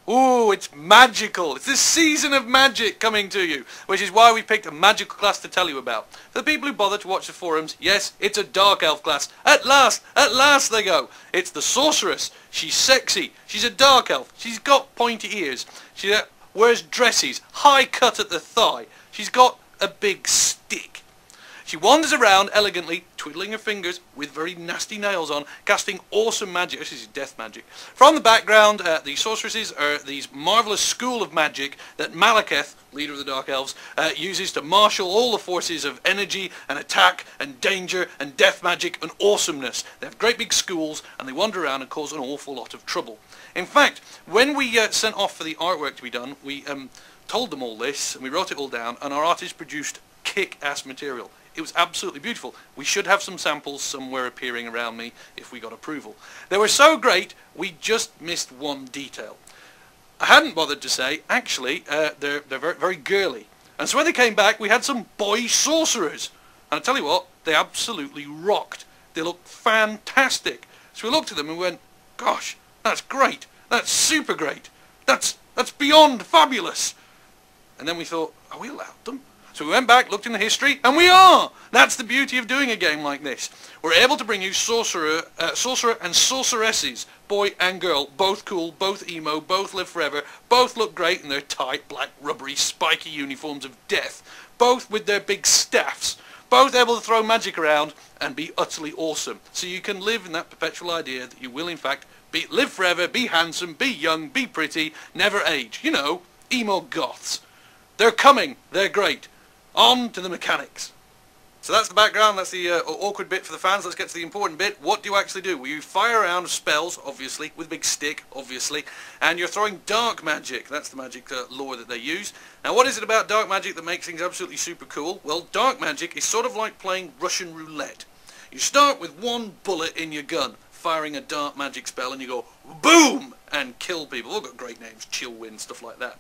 Ooh, it's magical. It's the season of magic coming to you, which is why we picked a magical class to tell you about. For the people who bother to watch the forums, yes, it's a dark elf class. At last they go. It's the Sorceress. She's sexy. She's a dark elf. She's got pointy ears. She wears dresses, high cut at the thigh. She's got a big stick. She wanders around elegantly, twiddling her fingers with very nasty nails on, casting awesome magic. This is death magic. From the background, the sorceresses are these marvellous school of magic that Malekith, leader of the Dark Elves, uses to marshal all the forces of energy and attack and danger and death magic and awesomeness. They have great big schools and they wander around and cause an awful lot of trouble. In fact, when we sent off for the artwork to be done, we told them all this and we wrote it all down, and our artist produced kick-ass material. It was absolutely beautiful. We should have some samples somewhere appearing around me if we got approval. They were so great, we just missed one detail. I hadn't bothered to say, actually, they're very, very girly. And so when they came back, we had some boy sorcerers. And I tell you what, they absolutely rocked. They looked fantastic. So we looked at them and went, gosh, that's great. That's super great. That's beyond fabulous. And then we thought, are we allowed them? So we went back, looked in the history, and we are! That's the beauty of doing a game like this. We're able to bring you sorcerer and sorceresses, boy and girl, both cool, both emo, both live forever, both look great in their tight, black, rubbery, spiky uniforms of death, both with their big staffs, both able to throw magic around and be utterly awesome. So you can live in that perpetual idea that you will in fact live forever, be handsome, be young, be pretty, never age. You know, emo goths. They're coming, they're great. On to the mechanics. So that's the background, that's the awkward bit for the fans. Let's get to the important bit. What do you actually do? Well, you fire around spells, obviously, with a big stick, obviously, and you're throwing dark magic. That's the magic lore that they use. Now, what is it about dark magic that makes things absolutely super cool? Well, dark magic is sort of like playing Russian roulette. You start with one bullet in your gun, firing a dark magic spell, and you go boom and kill people. All got great names, chill wind, stuff like that.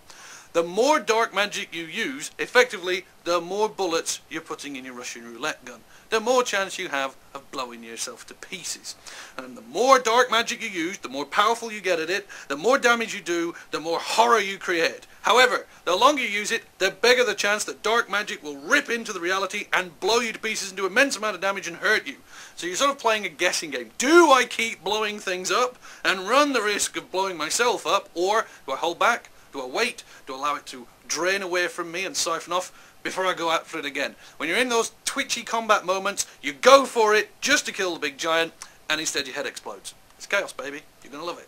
The more dark magic you use, effectively, the more bullets you're putting in your Russian roulette gun. The more chance you have of blowing yourself to pieces. And the more dark magic you use, the more powerful you get at it, the more damage you do, the more horror you create. However, the longer you use it, the bigger the chance that dark magic will rip into the reality and blow you to pieces and do immense amount of damage and hurt you. So you're sort of playing a guessing game. Do I keep blowing things up and run the risk of blowing myself up, or do I hold back? Do I wait? Do I allow it to drain away from me and siphon off before I go out for it again? When you're in those twitchy combat moments, you go for it just to kill the big giant, and instead your head explodes. It's chaos, baby. You're going to love it.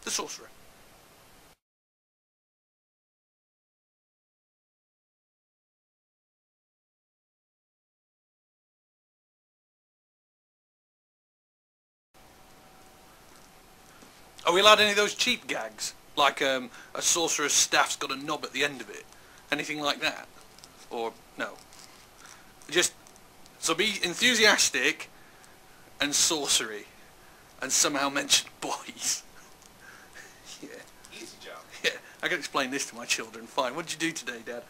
The Sorcerer. Are we allowed any of those cheap gags? Like a sorcerer's staff's got a knob at the end of it. Anything like that? Or no? Just, so be enthusiastic and sorcery and somehow mention boys. Yeah. Easy job. Yeah, I can explain this to my children. Fine. What did you do today, Dad?